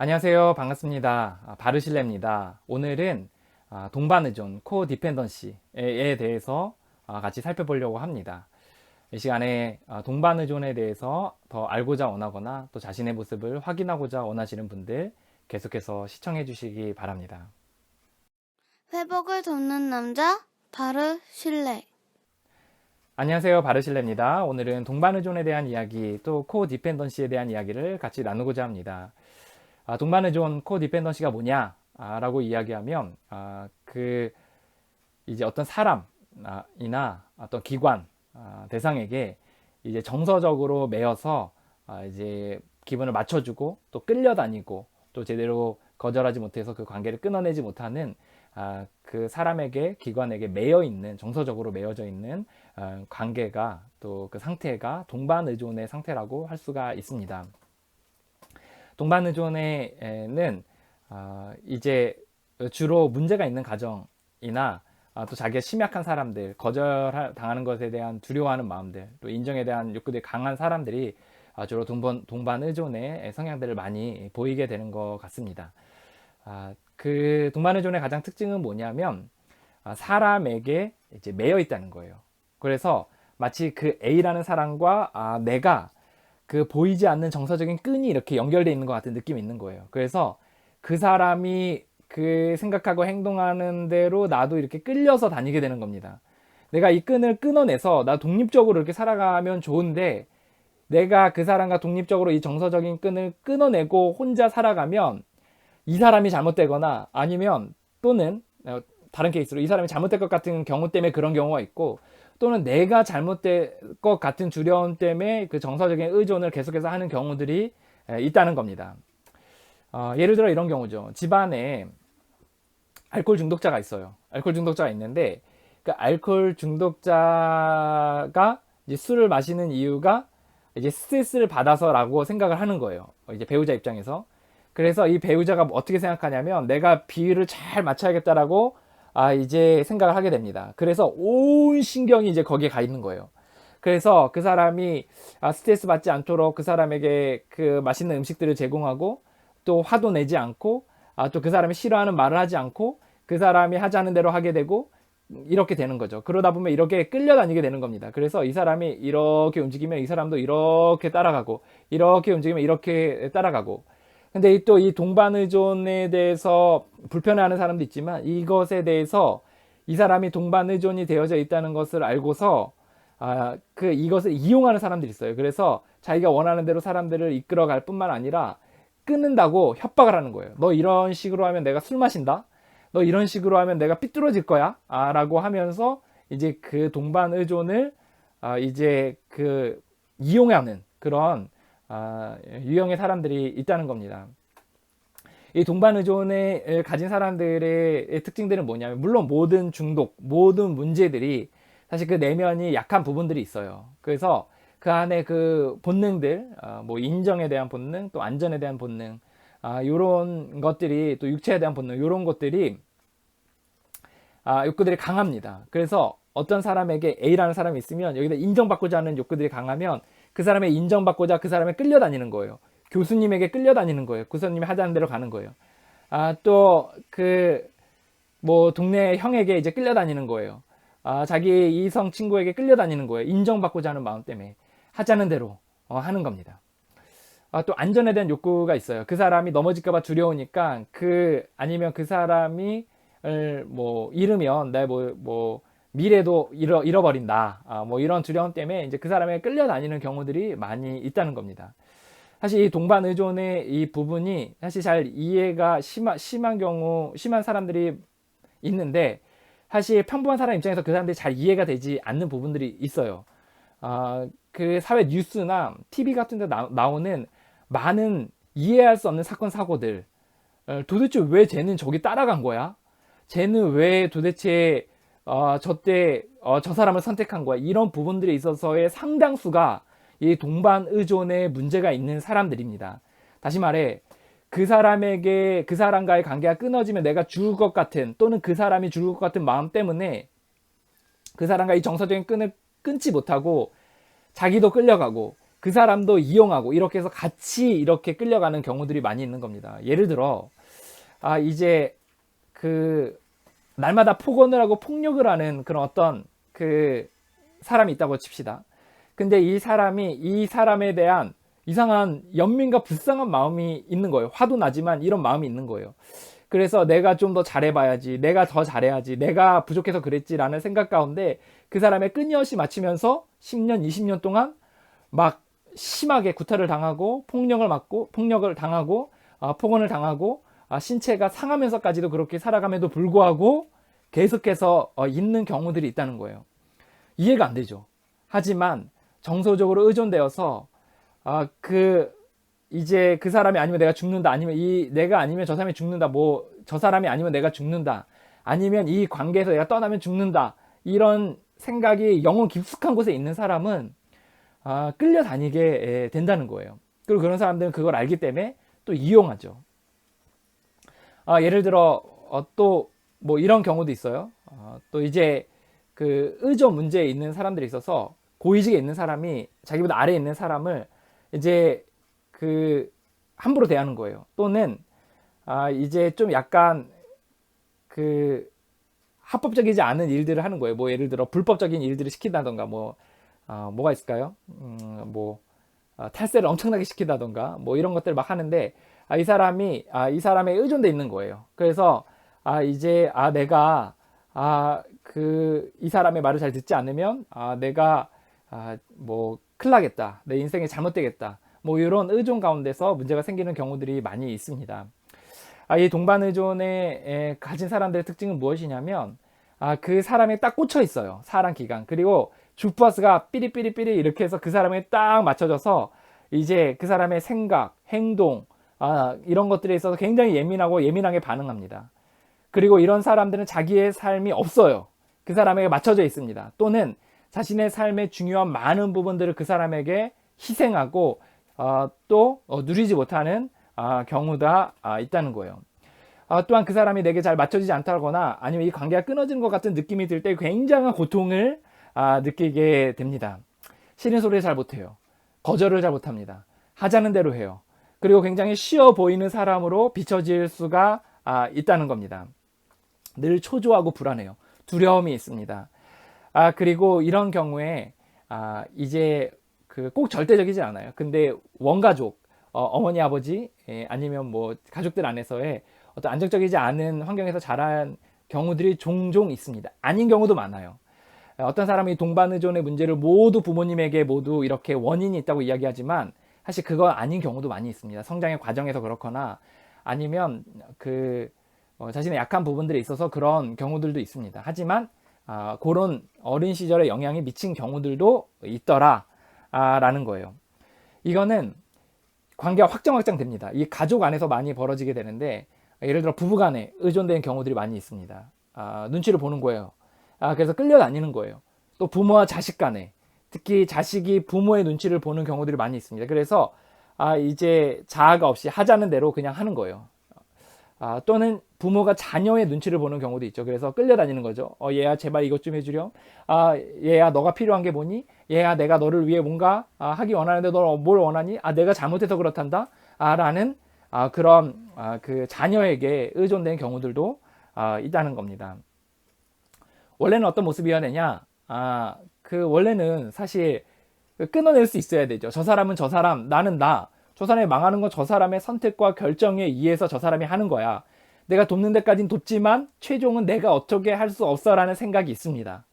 안녕하세요. 반갑습니다. 바르실레입니다. 오늘은 동반의존, 코디펜던시에 대해서 같이 살펴보려고 합니다. 이 시간에 동반의존에 대해서 더 알고자 원하거나 또 자신의 모습을 확인하고자 원하시는 분들 계속해서 시청해 주시기 바랍니다. 회복을 돕는 남자 바르실레. 안녕하세요. 바르실레입니다. 오늘은 동반의존에 대한 이야기 또 코디펜던시에 대한 이야기를 같이 나누고자 합니다. 동반의존 코디펜던시가 뭐냐? 라고 이야기하면 이제 어떤 사람이나 어떤 기관 대상에게 이제 정서적으로 매여서 이제 기분을 맞춰주고 또 끌려다니고 또 제대로 거절하지 못해서 그 관계를 끊어내지 못하는 그 사람에게 기관에게 매여 있는 정서적으로 매여져 있는 관계가 또 그 상태가 동반의존의 상태라고 할 수가 있습니다. 동반의존에는 이제 주로 문제가 있는 가정이나 또 자기가 심약한 사람들, 거절당하는 것에 대한 두려워하는 마음들, 또 인정에 대한 욕구들이 강한 사람들이 주로 동반의존의 성향들을 많이 보이게 되는 것 같습니다. 그 동반의존의 가장 특징은 뭐냐면 사람에게 이제 매여 있다는 거예요. 그래서 마치 그 A라는 사람과 내가 그 보이지 않는 정서적인 끈이 이렇게 연결되어 있는 것 같은 느낌이 있는 거예요. 그래서 그 사람이 그 생각하고 행동하는 대로 나도 이렇게 끌려서 다니게 되는 겁니다. 내가 이 끈을 끊어내서 나 독립적으로 이렇게 살아가면 좋은데 내가 그 사람과 독립적으로 이 정서적인 끈을 끊어내고 혼자 살아가면 이 사람이 잘못되거나 아니면 또는 다른 케이스로 이 사람이 잘못될 것 같은 경우 때문에 그런 경우가 있고 또는 내가 잘못될 것 같은 두려움 때문에 그 정서적인 의존을 계속해서 하는 경우들이 있다는 겁니다. 예를 들어 이런 경우죠. 집안에 알코올 중독자가 있어요. 알코올 중독자가 있는데 그 알코올 중독자가 이제 술을 마시는 이유가 이제 스트레스를 받아서라고 생각을 하는 거예요. 이제 배우자 입장에서. 그래서 이 배우자가 어떻게 생각하냐면 내가 비율을 잘 맞춰야겠다라고 이제 생각을 하게 됩니다. 그래서 온 신경이 이제 거기에 가 있는 거예요. 그래서 그 사람이 스트레스 받지 않도록 그 사람에게 그 맛있는 음식들을 제공하고 또 화도 내지 않고 또 그 사람이 싫어하는 말을 하지 않고 그 사람이 하자는 대로 하게 되고 이렇게 되는 거죠. 그러다 보면 이렇게 끌려다니게 되는 겁니다. 그래서 이 사람이 이렇게 움직이면 이 사람도 이렇게 따라가고 이렇게 움직이면 이렇게 따라가고 근데 또 이 동반의존에 대해서 불편해하는 사람도 있지만 이것에 대해서 이 사람이 동반의존이 되어져 있다는 것을 알고서 이것을 이용하는 사람들이 있어요. 그래서 자기가 원하는 대로 사람들을 이끌어갈 뿐만 아니라 끊는다고 협박을 하는 거예요. 너 이런 식으로 하면 내가 술 마신다. 너 이런 식으로 하면 내가 삐뚤어질 거야. 라고 하면서 이제 그 동반의존을 이제 그 이용하는 그런 유형의 사람들이 있다는 겁니다. 이 동반의존을 가진 사람들의 특징들은 뭐냐면 물론 모든 중독, 모든 문제들이 사실 그 내면이 약한 부분들이 있어요. 그래서 그 안에 그 본능들, 뭐 인정에 대한 본능, 또 안전에 대한 본능, 이런 것들이 또 육체에 대한 본능, 이런 것들이 욕구들이 강합니다. 그래서 어떤 사람에게 A라는 사람이 있으면 여기다 인정받고자 하는 욕구들이 강하면 그 사람의 인정받고자 그 사람에 끌려다니는 거예요. 교수님에게 끌려다니는 거예요. 교수님이 하자는 대로 가는 거예요. 또 뭐 동네 형에게 이제 끌려다니는 거예요. 자기 이성 친구에게 끌려다니는 거예요. 인정받고자 하는 마음 때문에 하자는 대로 하는 겁니다. 또 안전에 대한 욕구가 있어요. 그 사람이 넘어질까봐 두려우니까 아니면 그 사람이 뭐 잃으면 내 뭐 미래도 잃어버린다. 뭐 이런 두려움 때문에 이제 그 사람에게 끌려다니는 경우들이 많이 있다는 겁니다. 사실 이 동반의존의 이 부분이 사실 잘 이해가 심한 사람들이 있는데 사실 평범한 사람 입장에서 그 사람들이 잘 이해가 되지 않는 부분들이 있어요. 그 사회 뉴스나 TV 같은 데 나오는 많은 이해할 수 없는 사건 사고들 도대체 왜 쟤는 저기 따라간 거야? 쟤는 왜 도대체 저때 저 사람을 선택한 거야? 이런 부분들에 있어서의 상당수가 이 동반의존에 문제가 있는 사람들입니다. 다시 말해 그 사람과의 관계가 끊어지면 내가 죽을 것 같은 또는 그 사람이 죽을 것 같은 마음 때문에 그 사람과 이 정서적인 끈을 끊지 못하고 자기도 끌려가고 그 사람도 이용하고 이렇게 해서 같이 이렇게 끌려가는 경우들이 많이 있는 겁니다. 예를 들어 이제 그 날마다 폭언을 하고 폭력을 하는 그런 어떤 그 사람이 있다고 칩시다. 근데 이 사람이 이 사람에 대한 이상한 연민과 불쌍한 마음이 있는 거예요. 화도 나지만 이런 마음이 있는 거예요. 그래서 내가 좀 더 잘해봐야지, 내가 더 잘해야지, 내가 부족해서 그랬지라는 생각 가운데 그 사람의 끊임없이 맞추면서 10년, 20년 동안 막 심하게 구타를 당하고 폭력을 당하고 폭언을 당하고 신체가 상하면서까지도 그렇게 살아감에도 불구하고 계속해서 있는 경우들이 있다는 거예요. 이해가 안 되죠. 하지만 정서적으로 의존되어서 이제 그 사람이 아니면 내가 죽는다, 아니면 내가 아니면 저 사람이 죽는다, 뭐 저 사람이 아니면 내가 죽는다, 아니면 이 관계에서 내가 떠나면 죽는다, 이런 생각이 영혼 깊숙한 곳에 있는 사람은 끌려다니게 된다는 거예요. 그리고 그런 사람들은 그걸 알기 때문에 또 이용하죠. 예를 들어 또 뭐 이런 경우도 있어요. 또 이제 그 의존 문제에 있는 사람들이 있어서 고위직에 있는 사람이 자기보다 아래에 있는 사람을 이제 그 함부로 대하는 거예요. 또는 이제 좀 약간 그 합법적이지 않은 일들을 하는 거예요. 뭐 예를 들어 불법적인 일들을 시킨다던가 뭐가 있을까요? 탈세를 엄청나게 시킨다던가 뭐 이런 것들을 막 하는데 이 사람에 의존돼 있는 거예요. 그래서 이제 내가 이 사람의 말을 잘 듣지 않으면 내가 뭐 큰일 나겠다, 내 인생이 잘못되겠다, 뭐 이런 의존 가운데서 문제가 생기는 경우들이 많이 있습니다. 이 동반 의존에 가진 사람들의 특징은 무엇이냐면 그 사람에 딱 꽂혀 있어요. 사람 기간. 그리고 주파수가 삐리삐리삐리 이렇게 해서 그 사람에 딱 맞춰져서 이제 그 사람의 생각, 행동 이런 것들에 있어서 굉장히 예민하게 반응합니다. 그리고 이런 사람들은 자기의 삶이 없어요. 그 사람에게 맞춰져 있습니다. 또는 자신의 삶의 중요한 많은 부분들을 그 사람에게 희생하고 또 누리지 못하는 경우가 있다는 거예요. 또한 그 사람이 내게 잘 맞춰지지 않다거나 아니면 이 관계가 끊어지는 것 같은 느낌이 들 때 굉장한 고통을 느끼게 됩니다. 싫은 소리를 잘 못해요. 거절을 잘 못합니다. 하자는 대로 해요. 그리고 굉장히 쉬워 보이는 사람으로 비춰질 수가 있다는 겁니다. 늘 초조하고 불안해요. 두려움이 있습니다. 그리고 이런 경우에 이제 꼭 절대적이지 않아요. 근데 원가족, 어머니, 아버지, 아니면 뭐 가족들 안에서의 어떤 안정적이지 않은 환경에서 자란 경우들이 종종 있습니다. 아닌 경우도 많아요. 어떤 사람이 동반 의존의 문제를 모두 부모님에게 모두 이렇게 원인이 있다고 이야기하지만 사실 그거 아닌 경우도 많이 있습니다. 성장의 과정에서 그렇거나 아니면 자신의 약한 부분들에 있어서 그런 경우들도 있습니다. 하지만 그런 어린 시절에 영향이 미친 경우들도 있더라 라는 거예요. 이거는 관계가 확장됩니다. 이 가족 안에서 많이 벌어지게 되는데 예를 들어 부부간에 의존되는 경우들이 많이 있습니다. 눈치를 보는 거예요. 그래서 끌려다니는 거예요. 또 부모와 자식 간에, 특히 자식이 부모의 눈치를 보는 경우들이 많이 있습니다. 그래서 이제 자아가 없이 하자는 대로 그냥 하는 거예요. 또는 부모가 자녀의 눈치를 보는 경우도 있죠. 그래서 끌려다니는 거죠. 얘야 제발 이것 좀 해주렴. 얘야 너가 필요한 게 뭐니? 얘야 내가 너를 위해 뭔가 하기 원하는데 너 뭘 원하니? 내가 잘못해서 그렇단다. 라는 그런 그 자녀에게 의존된 경우들도 있다는 겁니다. 원래는 어떤 모습이어야 되냐? 원래는 사실 끊어낼 수 있어야 되죠. 저 사람은 저 사람, 나는 나. 저 사람이 망하는 건 저 사람의 선택과 결정에 의해서 저 사람이 하는 거야. 내가 돕는 데까지는 돕지만 최종은 내가 어떻게 할 수 없어라는 생각이 있습니다.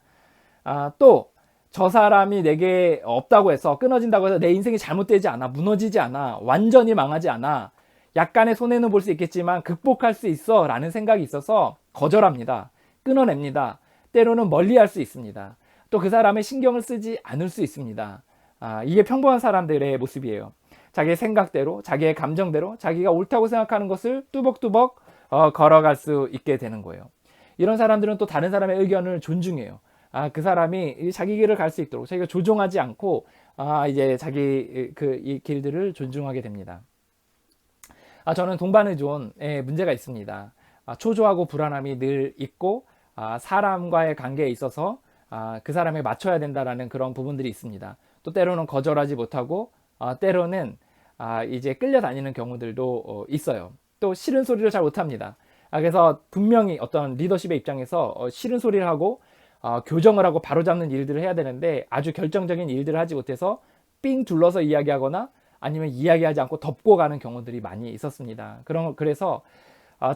또 저 사람이 내게 없다고 해서 끊어진다고 해서 내 인생이 잘못되지 않아, 무너지지 않아, 완전히 망하지 않아. 약간의 손해는 볼 수 있겠지만 극복할 수 있어 라는 생각이 있어서 거절합니다. 끊어냅니다. 때로는 멀리할 수 있습니다. 또 그 사람의 신경을 쓰지 않을 수 있습니다. 이게 평범한 사람들의 모습이에요. 자기의 생각대로, 자기의 감정대로, 자기가 옳다고 생각하는 것을 뚜벅뚜벅 걸어갈 수 있게 되는 거예요. 이런 사람들은 또 다른 사람의 의견을 존중해요. 그 사람이 자기 길을 갈 수 있도록 자기가 조종하지 않고 이제 자기 이 길들을 존중하게 됩니다. 저는 동반의존에 문제가 있습니다. 초조하고 불안함이 늘 있고 사람과의 관계에 있어서 그 사람에 맞춰야 된다라는 그런 부분들이 있습니다. 또 때로는 거절하지 못하고 때로는 이제 끌려다니는 경우들도 있어요. 또 싫은 소리를 잘 못합니다. 그래서 분명히 어떤 리더십의 입장에서 싫은 소리를 하고 교정을 하고 바로잡는 일들을 해야 되는데 아주 결정적인 일들을 하지 못해서 삥 둘러서 이야기하거나 아니면 이야기하지 않고 덮고 가는 경우들이 많이 있었습니다. 그래서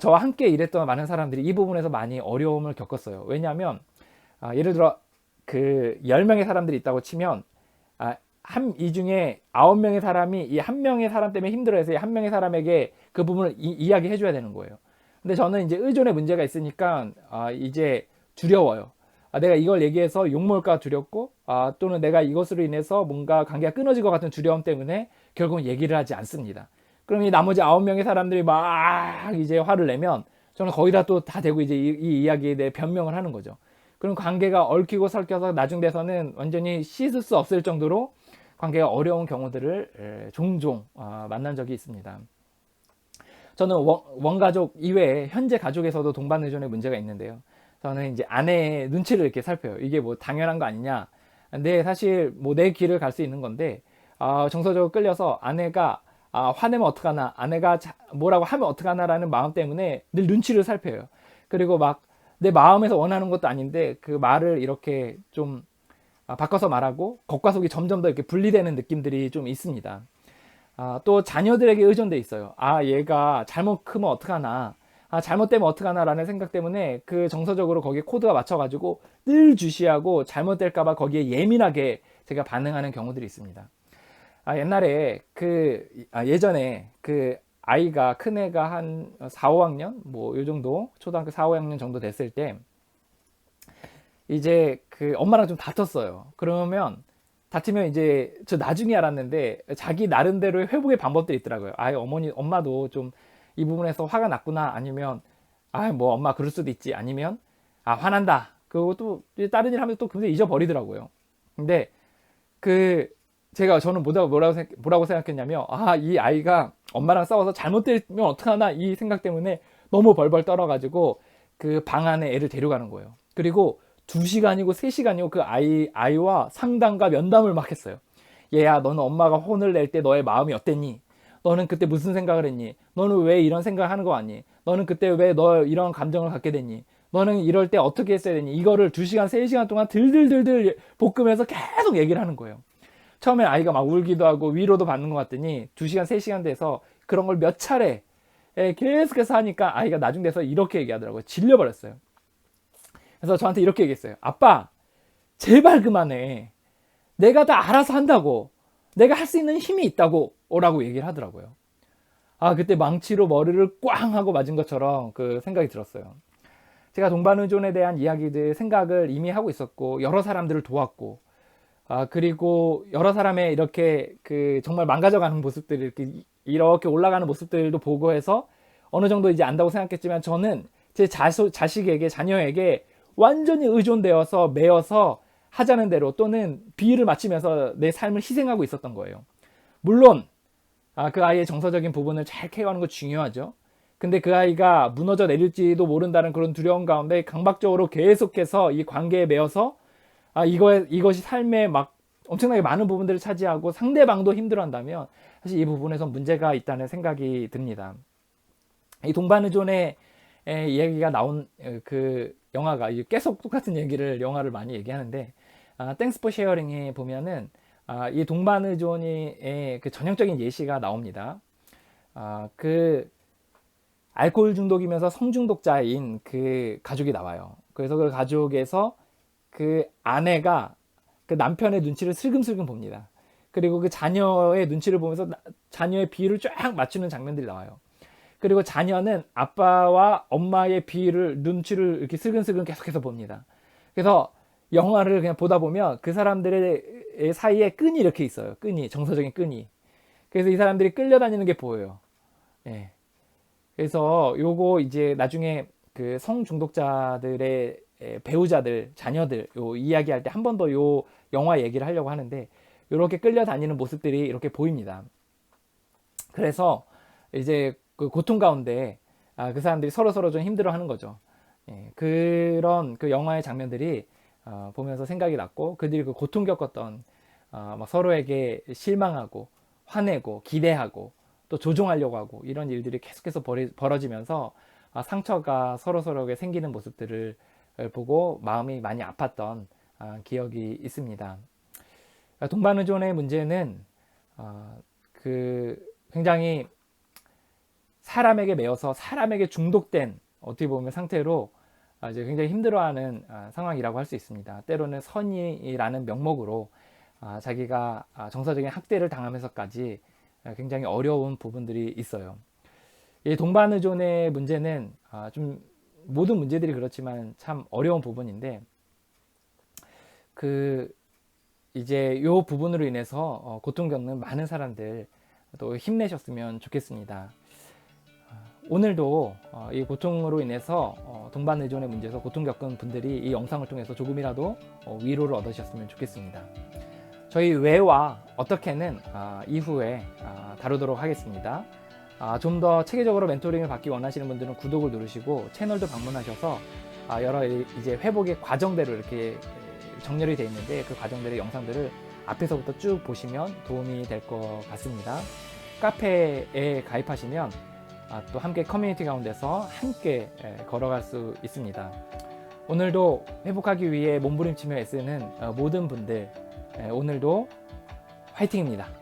저와 함께 일했던 많은 사람들이 이 부분에서 많이 어려움을 겪었어요. 왜냐하면 예를 들어 그 10명의 사람들이 있다고 치면 이 중에 9명의 사람이 이 한 명의 사람 때문에 힘들어해서 이 한 명의 사람에게 그 부분을 이야기해 줘야 되는 거예요. 근데 저는 이제 의존의 문제가 있으니까 이제 두려워요. 내가 이걸 얘기해서 욕먹을까 두렵고 또는 내가 이것으로 인해서 뭔가 관계가 끊어질 것 같은 두려움 때문에 결국은 얘기를 하지 않습니다. 그럼 이 나머지 9명의 사람들이 막 이제 화를 내면 저는 거기다 또 다 대고 이제 이 이야기에 대해 변명을 하는 거죠. 그럼 관계가 얽히고 설켜서 나중 돼서는 완전히 씻을 수 없을 정도로 관계가 어려운 경우들을 종종 만난 적이 있습니다. 저는 원가족 이외에 현재 가족에서도 동반 의존의 문제가 있는데요. 저는 이제 아내의 눈치를 이렇게 살펴요. 이게 뭐 당연한 거 아니냐. 근데 사실 뭐 내 길을 갈 수 있는 건데 정서적으로 끌려서 아내가 화내면 어떡하나, 아내가 뭐라고 하면 어떡하나라는 마음 때문에 늘 눈치를 살펴요. 그리고 막 내 마음에서 원하는 것도 아닌데 그 말을 이렇게 좀 바꿔서 말하고 겉과 속이 점점 더 이렇게 분리되는 느낌들이 좀 있습니다. 또 자녀들에게 의존돼 있어요. 얘가 잘못 크면 어떡하나, 잘못되면 어떡하나 라는 생각 때문에 그 정서적으로 거기에 코드가 맞춰가지고 늘 주시하고 잘못될까봐 거기에 예민하게 제가 반응하는 경우들이 있습니다. 옛날에 예전에 아이가 큰 애가 한 4, 5학년 뭐 요 정도 초등학교 4, 5학년 정도 됐을 때 이제 엄마랑 좀 다퉜어요. 그러면 다투면 이제 저 나중에 알았는데 자기 나름대로의 회복의 방법들이 있더라고요. 엄마도 좀 이 부분에서 화가 났구나. 아니면 뭐 엄마 그럴 수도 있지. 아니면 화난다. 그리고 또 다른 일 하면 또 금세 잊어버리더라고요. 근데 저는 뭐라고 생각했냐면 이 아이가 엄마랑 싸워서 잘못되면 어떡하나 이 생각 때문에 너무 벌벌 떨어가지고 그 방 안에 애를 데려가는 거예요. 그리고 2시간이고 3시간이고 그 아이와 상담과 면담을 막 했어요. 얘야, 너는 엄마가 혼을 낼 때 너의 마음이 어땠니? 너는 그때 무슨 생각을 했니? 너는 왜 이런 생각을 하는 거 아니? 너는 그때 왜 너 이런 감정을 갖게 됐니? 너는 이럴 때 어떻게 했어야 되니? 이거를 2시간, 3시간 동안 들들들들 볶으면서 계속 얘기를 하는 거예요. 처음엔 아이가 막 울기도 하고 위로도 받는 것 같더니 2시간, 3시간 돼서 그런 걸 몇 차례 계속해서 하니까 아이가 나중 돼서 이렇게 얘기하더라고요. 질려버렸어요. 그래서 저한테 이렇게 얘기했어요. 아빠, 제발 그만해. 내가 다 알아서 한다고. 내가 할 수 있는 힘이 있다고. 라고 얘기를 하더라고요. 그때 망치로 머리를 꽝 하고 맞은 것처럼 그 생각이 들었어요. 제가 동반의존에 대한 생각을 이미 하고 있었고, 여러 사람들을 도왔고, 그리고 여러 사람의 이렇게 정말 망가져가는 모습들을 이렇게 올라가는 모습들도 보고 해서 어느 정도 이제 안다고 생각했지만 저는 제 자녀에게 완전히 의존되어서 매여서 하자는 대로 또는 비위를 맞추면서 내 삶을 희생하고 있었던 거예요. 물론 그 아이의 정서적인 부분을 잘 케어하는 거 중요하죠. 근데 그 아이가 무너져 내릴지도 모른다는 그런 두려움 가운데 강박적으로 계속해서 이 관계에 매여서 이것이 삶에 막 엄청나게 많은 부분들을 차지하고 상대방도 힘들어한다면 사실 이 부분에서 문제가 있다는 생각이 듭니다. 이 동반의존의 이야기가 나온 그 영화가 계속 똑같은 영화를 많이 얘기하는데 Thanks for Sharing에 보면은 이 동반의존의 그 전형적인 예시가 나옵니다. 알코올 중독이면서 성중독자인 그 가족이 나와요. 그래서 그 가족에서 그 아내가 그 남편의 눈치를 슬금슬금 봅니다. 그리고 그 자녀의 눈치를 보면서 자녀의 비위를 쫙 맞추는 장면들이 나와요. 그리고 자녀는 아빠와 엄마의 눈치를 이렇게 슬금슬금 계속해서 봅니다. 그래서 영화를 그냥 보다 보면 그 사람들의 사이에 끈이 이렇게 있어요. 정서적인 끈이. 그래서 이 사람들이 끌려다니는 게 보여요. 예. 그래서 요거 이제 나중에 그 성중독자들의 배우자들, 자녀들 이야기할 때 한 번 더 요 영화 얘기를 하려고 하는데 이렇게 끌려다니는 모습들이 이렇게 보입니다. 그래서 이제 그 고통 가운데 그 사람들이 서로 좀 힘들어하는 거죠. 그런 그 영화의 장면들이 보면서 생각이 났고 그들이 그 고통 겪었던 막 서로에게 실망하고 화내고 기대하고 또 조종하려고 하고 이런 일들이 계속해서 벌어지면서 상처가 서로서로에게 생기는 모습들을 보고 마음이 많이 아팠던 기억이 있습니다. 동반의존의 문제는 굉장히 사람에게 매여서 사람에게 중독된 어떻게 보면 상태로 이제 굉장히 힘들어하는 상황이라고 할 수 있습니다. 때로는 선의라는 명목으로 자기가 정서적인 학대를 당하면서까지 굉장히 어려운 부분들이 있어요. 이 동반의존의 문제는 좀 모든 문제들이 그렇지만 참 어려운 부분인데 이제 요 부분으로 인해서 고통 겪는 많은 사람들 또 힘내셨으면 좋겠습니다. 오늘도 이 고통으로 인해서 동반의존의 문제에서 고통 겪은 분들이 이 영상을 통해서 조금이라도 위로를 얻으셨으면 좋겠습니다. 저희 왜와 어떻게는 이후에 다루도록 하겠습니다. 좀 더 체계적으로 멘토링을 받기 원하시는 분들은 구독을 누르시고 채널도 방문하셔서 여러 이제 회복의 과정대로 이렇게 정렬이 되어 있는데 그 과정들의 영상들을 앞에서부터 쭉 보시면 도움이 될 것 같습니다. 카페에 가입하시면 또 함께 커뮤니티 가운데서 함께 걸어갈 수 있습니다. 오늘도 회복하기 위해 몸부림치며 애쓰는 모든 분들 오늘도 화이팅입니다.